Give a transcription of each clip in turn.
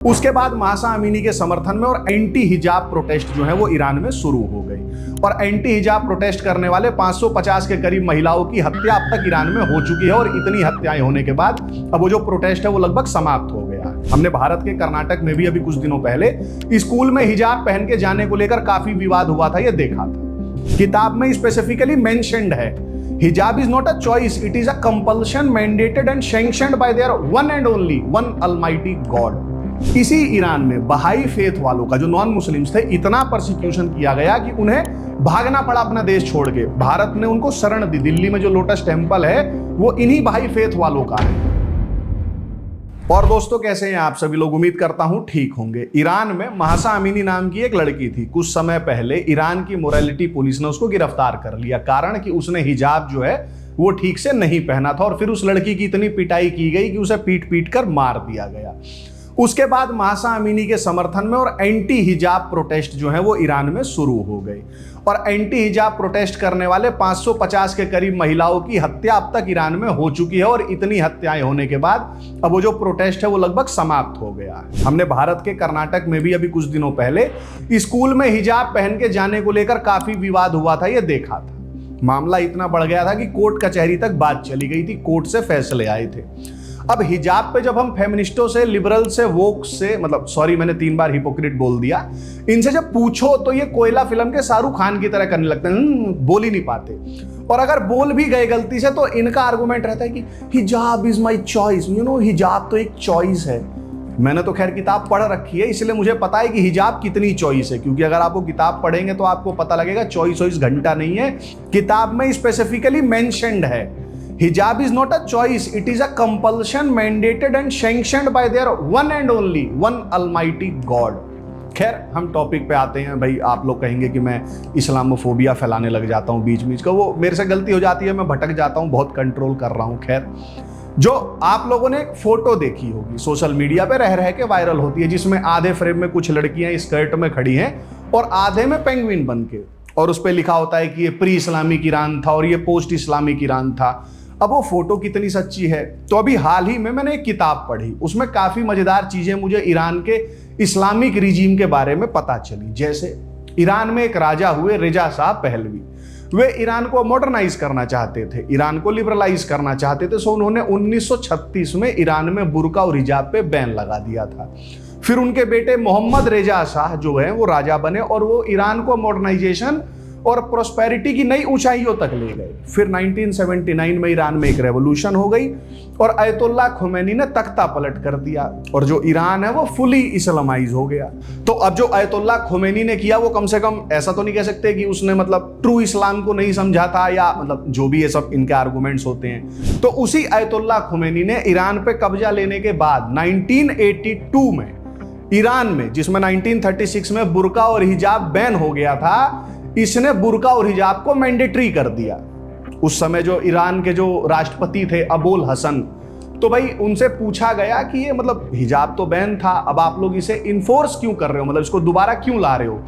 उसके बाद मासा अमीनी के समर्थन में और एंटी हिजाब प्रोटेस्ट जो है वो ईरान में शुरू हो गई और एंटी हिजाब प्रोटेस्ट करने वाले 550 के करीब महिलाओं की हत्या अब तक ईरान में हो चुकी है और इतनी हत्याएं होने के बाद अब वो जो प्रोटेस्ट है वो लगभग समाप्त हो गया। हमने भारत के कर्नाटक में भी अभी कुछ दिनों पहले स्कूल में हिजाब पहन के जाने को लेकर काफी विवाद हुआ था, ये देखा था। किताब में स्पेसिफिकली मेंशन्ड है हिजाब is not a choice, it is a compulsion mandated and sanctioned bye there one and only one Almighty God. इसी ईरान में बहाई फेथ वालों का जो नॉन मुस्लिम्स थे इतना परसिक्यूशन किया गया कि उन्हें भागना पड़ा अपना देश छोड़ के। भारत ने उनको शरण दी। दिल्ली में जो लोटस टेम्पल है वो इन्हीं बहाई फेथ वालों का है। और दोस्तों, कैसे हैं आप सभी लोग? उम्मीद करता हूं ठीक होंगे। ईरान में मासा अमीनी नाम की एक लड़की थी। कुछ समय पहले ईरान की मोरालिटी पुलिस ने उसको गिरफ्तार कर लिया, कारण कि उसने हिजाब जो है वो ठीक से नहीं पहना था। और फिर उस लड़की की इतनी पिटाई की गई कि उसे पीट पीट कर मार दिया गया। उसके बाद मासा अमीनी के समर्थन में और एंटी हिजाब प्रोटेस्ट जो है वो ईरान में शुरू हो गई और एंटी हिजाब प्रोटेस्ट करने वाले 550 के करीब महिलाओं की हत्या अब तक ईरान में हो चुकी है और इतनी हत्याएं होने के बाद अब वो जो प्रोटेस्ट है वो लगभग समाप्त हो गया है। हमने भारत के कर्नाटक में भी अभी कुछ दिनों पहले स्कूल में हिजाब पहन के जाने को लेकर काफी विवाद हुआ था, ये देखा था। मामला इतना बढ़ गया था कि कोर्ट कचहरी तक बात चली गई थी, कोर्ट से फैसले आए थे। अब हिजाब पे जब हम फेमिनिस्टों से, लिबरल से, वोक से, मतलब सॉरी मैंने 3 बार हिपोक्रेट बोल दिया, इनसे जब पूछो तो ये कोयला फिल्म के शाहरुख खान की तरह करने लगते हैं, बोल ही नहीं पाते। और अगर बोल भी गए गलती से तो इनका आर्गुमेंट रहता है कि हिजाब इज माई चॉइस। हिजाब तो एक चॉइस है। मैंने तो खैर किताब पढ़ रखी है, इसलिए मुझे पता है कि हिजाब कितनी चॉइस है, क्योंकि अगर आपको किताब पढ़ेंगे तो आपको पता लगेगा चॉइस घंटा नहीं है। किताब में स्पेसिफिकली मेंशन्ड है हिजाब is not a choice, it is a compulsion mandated and sanctioned bye there one and only one Almighty God. खैर, हम टॉपिक पे आते हैं। भाई, आप लोग कहेंगे कि मैं इस्लामोफोबिया फैलाने लग जाता हूँ बीच बीच का, वो मेरे से गलती हो जाती है, मैं भटक जाता हूँ, बहुत कंट्रोल कर रहा हूँ। खैर, जो आप लोगों ने एक फोटो देखी होगी सोशल मीडिया पे रह के वायरल होती है, जिसमें आधे फ्रेम में कुछ लड़कियां स्कर्ट में खड़ी हैं और आधे में पेंगुइन बन के, और उस पर लिखा होता है कि ये प्री इस्लामिक ईरान था और ये पोस्ट इस्लामिक ईरान था। अब वो फोटो कितनी सच्ची है? तो अभी हाल ही में मैंने एक किताब पढ़ी, उसमें काफी मजेदार चीजें मुझे ईरान के इस्लामिक रिजीम के बारे में पता चली। जैसे ईरान में एक राजा हुए रेजा शाह पहलवी। वे ईरान को मॉडर्नाइज करना चाहते थे, ईरान को लिबरलाइज करना चाहते थे। सो उन्होंने 1936 में ईरान में बुर्का और हिजाब पे बैन लगा दिया था। फिर उनके बेटे मोहम्मद रेजा शाह जो है वो राजा बने और वो ईरान को मॉडर्नाइजेशन और प्रोस्पेरिटी की नई ऊंचाइयों तक ले गए। फिर 1979 में ईरान में एक रेवोल्यूशन हो गई और अयतुल्ला खुमैनी ने तख्ता पलट कर दिया और जो ईरान है वो फुली इस्लामाइज हो गया। तो अब जो अयतुल्ला खुमैनी ने किया वो कम से कम ऐसा तो नहीं कह सकते कि उसने मतलब ट्रू इस्लाम को नहीं समझा था, या मतलब जो भी ये सब इनके आर्गुमेंट्स होते हैं। तो उसी अयतुल्ला खुमैनी ने ईरान पे कब्जा लेने के बाद 1982 में ईरान में, जिसमें 1936 में बुर्का और हिजाब बैन हो गया था, इसने बुर्का और हिजाब को मैंडेटरी कर दिया। उस समय जो ईरान के जो राष्ट्रपति थे अबुल हसन, तो भाई उनसे पूछा गया कि ये मतलब हिजाब तो बैन था, अब आप लोग इसे इन्फोर्स क्यों कर रहे हो, मतलब इसको दोबारा क्यों ला रहे हो?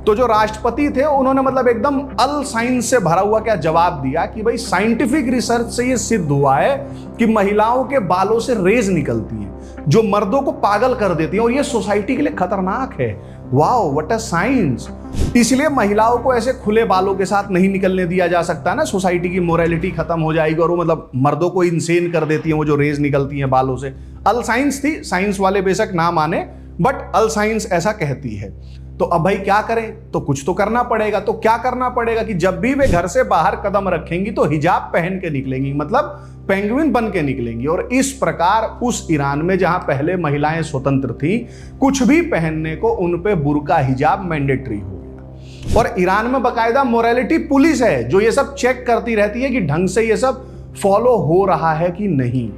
तो जो राष्ट्रपति थे उन्होंने मतलब एकदम अल साइंस से भरा हुआ क्या जवाब दिया कि भाई साइंटिफिक रिसर्च से ये सिद्ध हुआ है कि महिलाओं के बालों से रेज निकलती है जो मर्दों को पागल कर देती है और ये सोसाइटी के लिए खतरनाक है। Wow, what a science. इसलिए महिलाओं को ऐसे खुले बालों के साथ नहीं निकलने दिया जा सकता ना, सोसाइटी की मोरालिटी खत्म हो जाएगी और वो मतलब मर्दों को इंसेन कर देती है वो जो रेज निकलती हैं बालों से। अल साइंस थी, साइंस वाले बेशक ना माने, बट अल साइंस ऐसा कहती है। तो अब भाई क्या करें? तो कुछ तो करना पड़ेगा। तो क्या करना पड़ेगा कि जब भी वे घर से बाहर कदम रखेंगी तो हिजाब पहन के निकलेंगी, मतलब पेंगुइन बन के निकलेंगी। और इस प्रकार उस ईरान में जहां पहले महिलाएं स्वतंत्र थी, कुछ भी पहनने को उन पे बुर्का हिजाब मैंडेटरी हो गया। और ईरान में बाकायदा मोरालिटी पुलिस है जो ये सब चेक करती रहती है कि ढंग से ये सब फॉलो हो रहा है कि नहीं।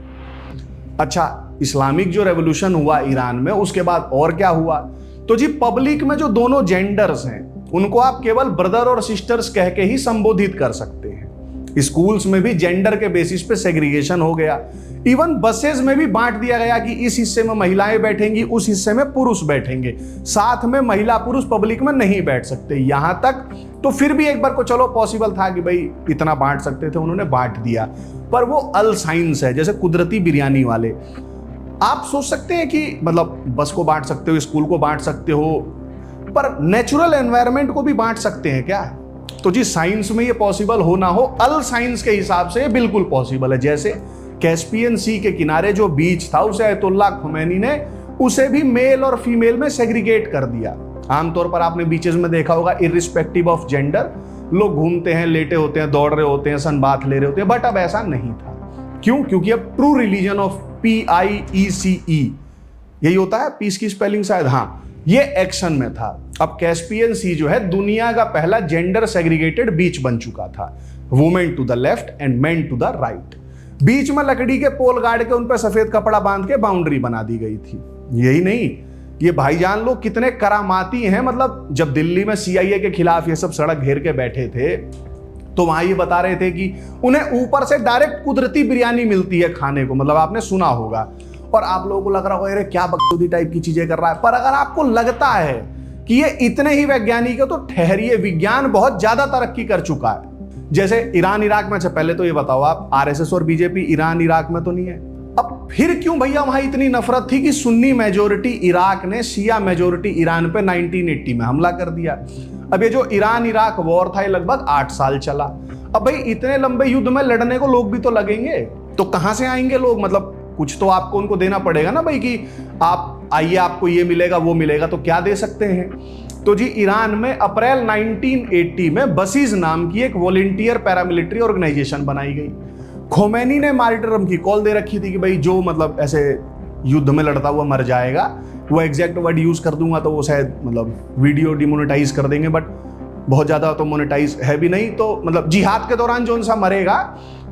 अच्छा, इस्लामिक जो रेवोल्यूशन हुआ ईरान में, उसके बाद और क्या हुआ? तो जी, पब्लिक में जो दोनों जेंडर्स हैं उनको आप केवल ब्रदर और सिस्टर्स कह के ही संबोधित कर सकते हैं। स्कूल्स में भी जेंडर के बेसिस पे सेग्रीगेशन हो गया। इवन बसेस में भी बांट दिया गया कि इस हिस्से में महिलाएं बैठेंगी, उस हिस्से में पुरुष बैठेंगे, साथ में महिला पुरुष पब्लिक में नहीं बैठ सकते। यहां तक तो फिर भी एक बार को चलो पॉसिबल था कि भाई इतना बांट सकते थे, उन्होंने बांट दिया, पर वो अल साइंस है, जैसे कुदरती बिरयानी वाले। आप सोच सकते हैं कि मतलब बस को बांट सकते हो, स्कूल को बांट सकते हो, पर नेचुरल एनवायरनमेंट को भी बांट सकते हैं क्या? तो जी साइंस में ये पॉसिबल हो ना हो, अल साइंस के हिसाब से बिल्कुल पॉसिबल है। जैसे कैस्पियन सी के किनारे जो बीच था उसे अयतुल्ला खुमैनी ने उसे भी मेल और फीमेल में सेग्रीगेट कर दिया। आमतौर पर आपने बीचेस में देखा होगा इर्रिस्पेक्टिव ऑफ जेंडर लोग घूमते हैं, लेटे होते हैं, दौड़ रहे होते हैं, सन बाथ ले रहे होते हैं, बट अब ऐसा नहीं था। क्यों? क्योंकि अब ट्रू रिलीजन ऑफ PIECE यही होता है, पीस की स्पेलिंग शायद, हाँ, ये एक्शन में था। अब कैस्पियन सी जो है दुनिया का पहला जेंडर सेग्रीगेटेड बीच बन चुका था। Women to the left and men to the right. बीच में लकड़ी के पोल गाड़ के उन पर सफेद कपड़ा बांध के बाउंड्री बना दी गई थी। यही नहीं, ये भाईजान लोग कितने करामाती हैं। मतलब जब दिल्ली में CIA के खिलाफ ये सब सड़क घेर के बैठे थे तो वहां ये बता रहे थे कि उन्हें ऊपर से डायरेक्ट कुदरती बिरयानी मिलती है खाने को। मतलब आपने सुना होगा और आप लोगों को लग रहा होगा अरे क्या बकचोदी टाइप की चीजें कर रहा है। पर अगर आपको लगता है कि ये इतने ही वैज्ञानिक है तो ठहरिए, विज्ञान बहुत ज्यादा तरक्की कर चुका है। जैसे ईरान इराक में, अच्छा पहले तो ये बताओ आप, RSS और BJP ईरान इराक में तो नहीं है। अब फिर क्यों भैया वहां इतनी नफरत थी कि सुन्नी मेजोरिटी इराक ने शिया मेजोरिटी ईरान पे 1980 में हमला कर दिया। अब ये जो ईरान इराक वॉर था ये लगभग 8 साल चला। अब भाई इतने लंबे युद्ध में लड़ने को लोग भी तो लगेंगे, तो कहां से आएंगे लोग? मतलब कुछ तो आपको उनको देना पड़ेगा ना भाई, कि आप आइए आपको ये मिलेगा वो मिलेगा, तो क्या दे सकते हैं? तो जी ईरान में अप्रैल 1980 में बसीज नाम की एक वॉलंटियर पैरामिलिट्री ऑर्गेनाइजेशन बनाई गई। खोमैनी ने मार्टिरम की कॉल दे रखी थी कि भाई जो मतलब ऐसे युद्ध में लड़ता हुआ मर जाएगा, वो एग्जैक्ट वर्ड यूज कर दूंगा तो वो शायद मतलब वीडियो डिमोनेटाइज कर देंगे, बट बहुत ज्यादा तो मोनेटाइज है भी नहीं, तो मतलब जिहाद के दौरान जो सा मरेगा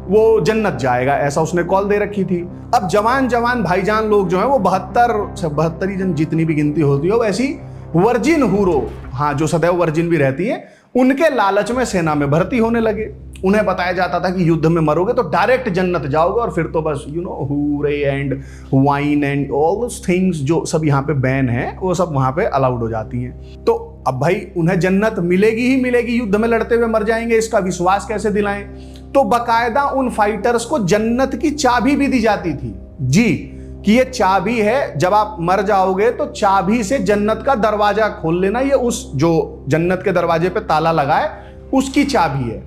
वो जन्नत जाएगा, ऐसा उसने कॉल दे रखी थी। अब जवान जवान भाईजान लोग जो है वो 72 जन जितनी भी गिनती होती हो वैसी वर्जिन हूरो, हाँ जो सदैव वर्जिन भी रहती है, उनके लालच में सेना में भर्ती होने लगे। उन्हें बताया जाता था कि युद्ध में मरोगे तो डायरेक्ट जन्नत जाओगे और फिर तो बस hooray and wine and all those things जो सब यहाँ पे बैन है वो सब वहां पे अलाउड हो जाती हैं। तो अब भाई उन्हें जन्नत मिलेगी ही मिलेगी, युद्ध में लड़ते हुए मर जाएंगे, इसका विश्वास कैसे दिलाएं? तो बाकायदा उन फाइटर्स को जन्नत की चाबी भी दी जाती थी जी, कि ये चाबी है, जब आप मर जाओगे तो चाबी से जन्नत का दरवाजा खोल लेना, ये उस जो जन्नत के दरवाजे पे ताला लगा है उसकी चाबी है।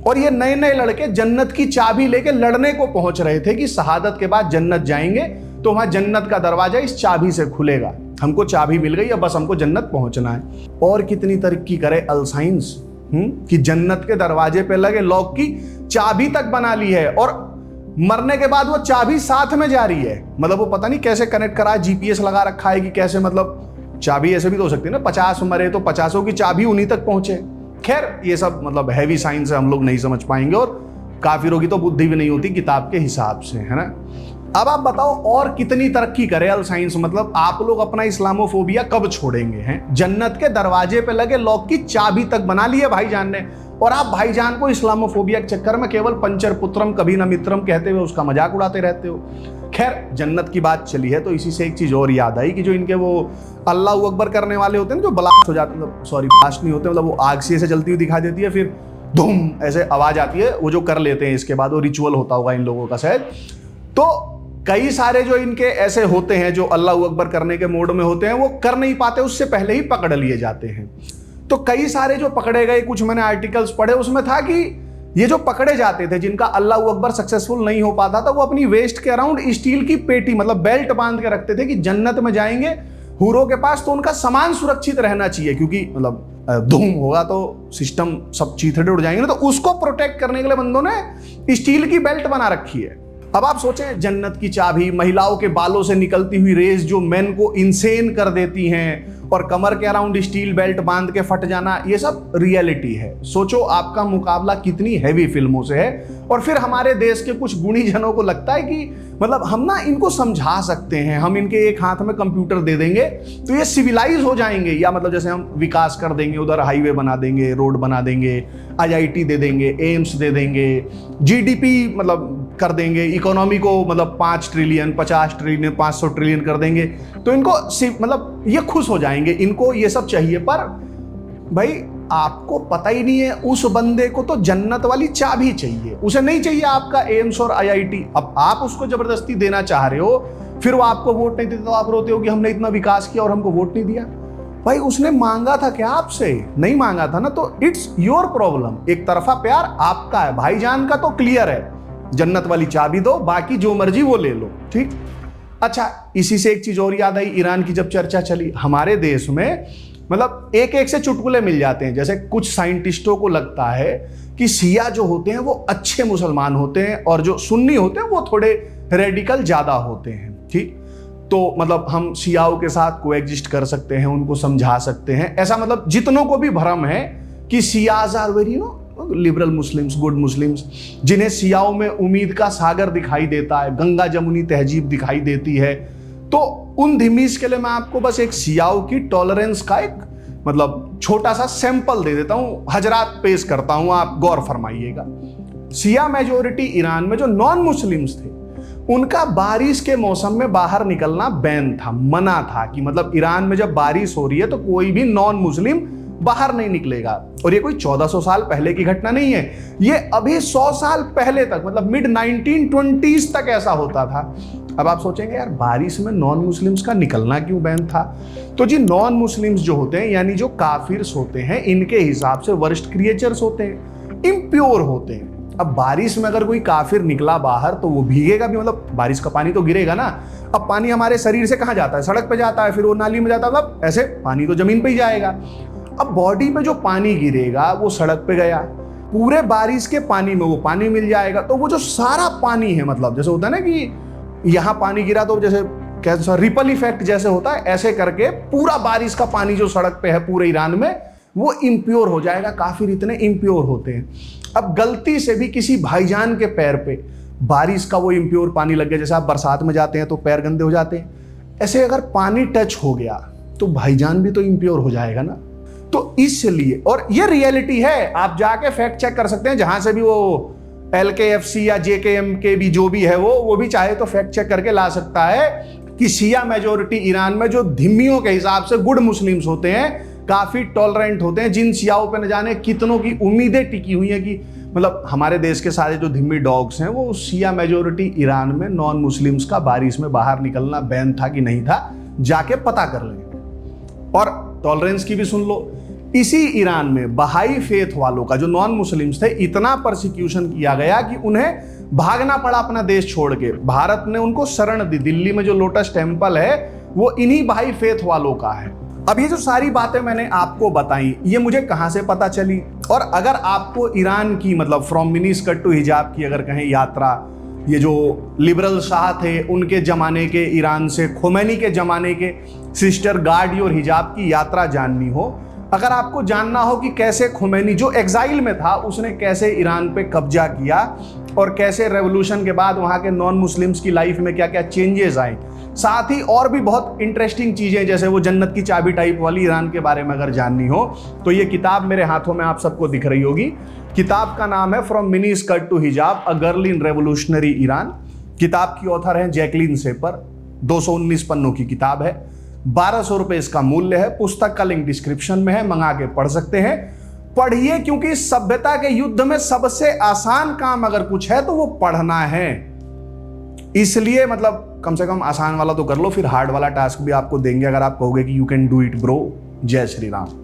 और ये नए नए लड़के जन्नत की चाबी लेके लड़ने को पहुंच रहे थे कि शहादत के बाद जन्नत जाएंगे तो वहां जन्नत का दरवाजा इस चाबी से खुलेगा, हमको चाबी मिल गई, अब बस हमको जन्नत पहुंचना है। और कितनी तरक्की करे अल साइंस कि जन्नत के दरवाजे पे लगे लॉक की चाबी तक बना ली है, और मरने के बाद वो चाबी साथ में जा रही है। मतलब वो पता नहीं कैसे कनेक्ट करा है, GPS लगा रखा है कि कैसे, मतलब चाबी ऐसे भी तो हो सकती है ना, 50 मरे तो 50 की चाबी उन्हीं तक पहुंचे। खैर ये सब मतलब हैवी साइंस है, हम लोग नहीं समझ पाएंगे, और काफिरों की तो बुद्धि भी नहीं होती किताब के हिसाब से, है ना। अब आप बताओ और कितनी तरक्की करे अल साइंस, मतलब आप लोग अपना इस्लामोफोबिया कब छोड़ेंगे? हैं जन्नत के दरवाजे पे लगे लॉक की चाबी तक बना ली है भाईजान ने, और आप भाईजान को इस्लामोफोबिया के चक्कर में केवल पंचर पुत्रम कभी न मित्रम कहते हुए उसका मजाक उड़ाते रहते हो। खैर जन्नत की बात चली है तो इसी से एक चीज और याद आई कि जो इनके वो अल्लाह अकबर करने वाले होते हैं ना, जो ब्लास्ट हो जाते हैं, सॉरी ब्लास्ट नहीं होते, मतलब वो आग से ऐसे जलती हुई दिखा देती है, फिर धूम ऐसे आवाज आती है, वो जो कर लेते हैं इसके बाद वो रिचुअल होता होगा इन लोगों का शायद। तो कई सारे जो इनके ऐसे होते हैं जो अल्लाह अकबर करने के मोड में होते हैं, वो कर नहीं पाते, उससे पहले ही पकड़ लिए जाते हैं। तो कई सारे जो पकड़े गए, कुछ मैंने आर्टिकल्स पढ़े, उसमें था कि ये जो पकड़े जाते थे जिनका अल्लाह अकबर सक्सेसफुल नहीं हो पाता था, वो अपनी वेस्ट के अराउंड स्टील की पेटी मतलब बेल्ट बांध के रखते थे कि जन्नत में जाएंगे हूरों के पास तो उनका सामान सुरक्षित रहना चाहिए, क्योंकि मतलब धूम होगा तो सिस्टम सब चीथड़े उड़ जाएंगे ना, तो उसको प्रोटेक्ट करने के लिए बंदों ने स्टील की बेल्ट बना रखी है। अब आप सोचें, जन्नत की चाबी, महिलाओं के बालों से निकलती हुई रेस जो मेन को इंसेन कर देती हैं, और कमर के अराउंड स्टील बेल्ट बांध के फट जाना, ये सब रियलिटी है। सोचो आपका मुकाबला कितनी हैवी फिल्मों से है, और फिर हमारे देश के कुछ गुणी जनों को लगता है कि मतलब हम ना इनको समझा सकते हैं, हम इनके एक हाथ में कंप्यूटर दे देंगे तो ये सिविलाइज हो जाएंगे, या मतलब जैसे हम विकास कर देंगे, उधर हाईवे बना देंगे, रोड बना देंगे, IIT दे देंगे, एम्स दे देंगे, GDP मतलब कर देंगे, इकोनॉमी को मतलब 5 ट्रिलियन 50 ट्रिलियन 500 ट्रिलियन कर देंगे, तो इनको मतलब ये खुश हो जाएंगे, इनको ये सब चाहिए। पर भाई आपको पता ही नहीं है, उस बंदे को तो जन्नत वाली चाबी चाहिए, उसे नहीं चाहिए आपका एम्स और IIT। अब आप उसको जबरदस्ती देना चाह रहे हो, फिर वो आपको वोट नहीं देते तो आप रोते हो कि हमने इतना विकास किया और हमको वोट नहीं दिया। भाई उसने मांगा था क्या आपसे? नहीं मांगा था ना, तो इट्स योर प्रॉब्लम। एक तरफा प्यार आपका है, भाईजान का तो क्लियर है, जन्नत वाली चाबी दो, बाकी जो मर्जी वो ले लो, ठीक। अच्छा, इसी से एक चीज और याद आई, ईरान की जब चर्चा चली, हमारे देश में मतलब एक एक से चुटकुले मिल जाते हैं। जैसे कुछ साइंटिस्टों को लगता है कि शिया जो होते हैं वो अच्छे मुसलमान होते हैं और जो सुन्नी होते हैं वो थोड़े रेडिकल ज्यादा होते हैं, ठीक। तो मतलब हम शियाओं के साथ कोएग्जिस्ट कर सकते हैं, उनको समझा सकते हैं, ऐसा मतलब जितनों को भी भ्रम है कि Shias are very liberal Muslims, good Muslims, जिन्हें शियाओं में उम्मीद का सागर दिखाई देता है, गंगा जमुनी तहजीब दिखाई देती है, तो उन धिमीज के लिए मैं आपको बस एक शियाओं की टॉलरेंस का एक मतलब छोटा सा सैंपल दे देता हूं, हजरात पेश करता हूं, आप गौर फरमाइएगा। शिया मेजोरिटी ईरान में जो नॉन मुस्लिम्स थे, उनका बारिश के मौसम में बाहर निकलना बैन था, मना था कि मतलब ईरान में जब बारिश हो रही है तो कोई भी नॉन मुस्लिम बाहर नहीं निकलेगा। और ये कोई 1400 साल पहले की घटना नहीं है, ये अभी 100 साल पहले तक मतलब मिड 1920s तक ऐसा होता था। अब आप सोचेंगे यार बारिश में नॉन मुस्लिम्स का निकलना क्यों बैन था? तो जी नॉन मुस्लिम्स जो होते हैं यानी जो काफिर्स होते हैं, इनके हिसाब से वर्स्ट क्रिएचर्स होते हैं, इम्प्योर होते हैं। अब बारिश में अगर कोई काफिर निकला बाहर तो वो भीगेगा भी, मतलब बारिश का पानी तो गिरेगा ना। अब पानी हमारे शरीर से कहाँ जाता है? सड़क पे जाता है, फिर वो नाली में जाता है, मतलब ऐसे पानी तो जमीन पे ही जाएगा। अब बॉडी में जो पानी गिरेगा वो सड़क पे गया, पूरे बारिश के पानी में वो पानी मिल जाएगा, तो वो जो सारा पानी है, मतलब जैसे होता है ना कि यहाँ पानी गिरा तो जैसे कैसा रिपल इफेक्ट जैसे होता है, ऐसे करके पूरा बारिश का पानी जो सड़क पे है पूरे ईरान में वो इम्प्योर हो जाएगा। काफिर इतने इम्प्योर होते हैं। अब गलती से भी किसी भाईजान के पैर पे बारिश का वो इम्प्योर पानी लग गया, जैसे आप बरसात में जाते हैं तो पैर गंदे हो जाते हैं, ऐसे अगर पानी टच हो गया तो भाईजान भी तो इम्प्योर हो जाएगा ना। तो इसलिए, और ये रियलिटी है, आप जाके फैक्ट चेक कर सकते हैं, जहां से भी वो LKFC या JKM के भी जो भी है वो भी चाहे तो फैक्ट चेक करके ला सकता है कि शिया मेजोरिटी ईरान में जो धिम्मियों के हिसाब से गुड मुस्लिम्स होते हैं, काफी टॉलरेंट होते हैं, जिन शियाओं पे न जाने कितनों की उम्मीदें टिकी हुई हैं कि मतलब हमारे देश के सारे जो धिम्मी डॉग्स हैं वो शिया मेजोरिटी ईरान में नॉन मुस्लिम्स का बारिश में बाहर निकलना बैन था कि नहीं था, जाके पता कर लें। और टॉलरेंस की भी सुन लो, इसी ईरान में बहाई फेथ वालों का जो नॉन मुस्लिम्स थे इतना परसिक्यूशन किया गया कि उन्हें भागना पड़ा अपना देश छोड़ के। भारत ने उनको शरण दी। दिल्ली में जो लोटस टेम्पल है वो इन्हीं बहाई फेथ वालों का है। अब ये जो सारी बातें मैंने आपको बताई ये मुझे कहां से पता चली, और अगर आपको ईरान की मतलब फ्रॉम मिनी स्कर्ट टू हिजाब की अगर कहें यात्रा, ये जो लिबरल शाह थे उनके जमाने के ईरान से खोमैनी के जमाने के सिस्टर गार्डी और हिजाब की यात्रा जाननी हो, अगर आपको जानना हो कि कैसे खोमैनी जो एग्जाइल में था उसने कैसे ईरान पे कब्जा किया और कैसे रेवोल्यूशन के बाद वहाँ के नॉन मुस्लिम्स की लाइफ में क्या क्या चेंजेस आए, साथ ही और भी बहुत इंटरेस्टिंग चीज़ें जैसे वो जन्नत की चाबी टाइप वाली ईरान के बारे में अगर जाननी हो तो ये किताब मेरे हाथों में आप सबको दिख रही होगी। किताब का नाम है फ्रॉम मिनी स्कर्ट टू हिजाब a girl in revolutionary Iran. किताब की ऑथर हैं जैकलीन सेपर। 219 पन्नों की किताब है, 1200 रुपये इसका मूल्य है। पुस्तक का लिंक डिस्क्रिप्शन में है, मंगा के पढ़ सकते हैं। पढ़िए, क्योंकि सभ्यता के युद्ध में सबसे आसान काम अगर कुछ है तो वो पढ़ना है। इसलिए मतलब कम से कम आसान वाला तो कर लो, फिर हार्ड वाला टास्क भी आपको देंगे अगर आप कहोगे कि you can do it bro. जय श्री राम।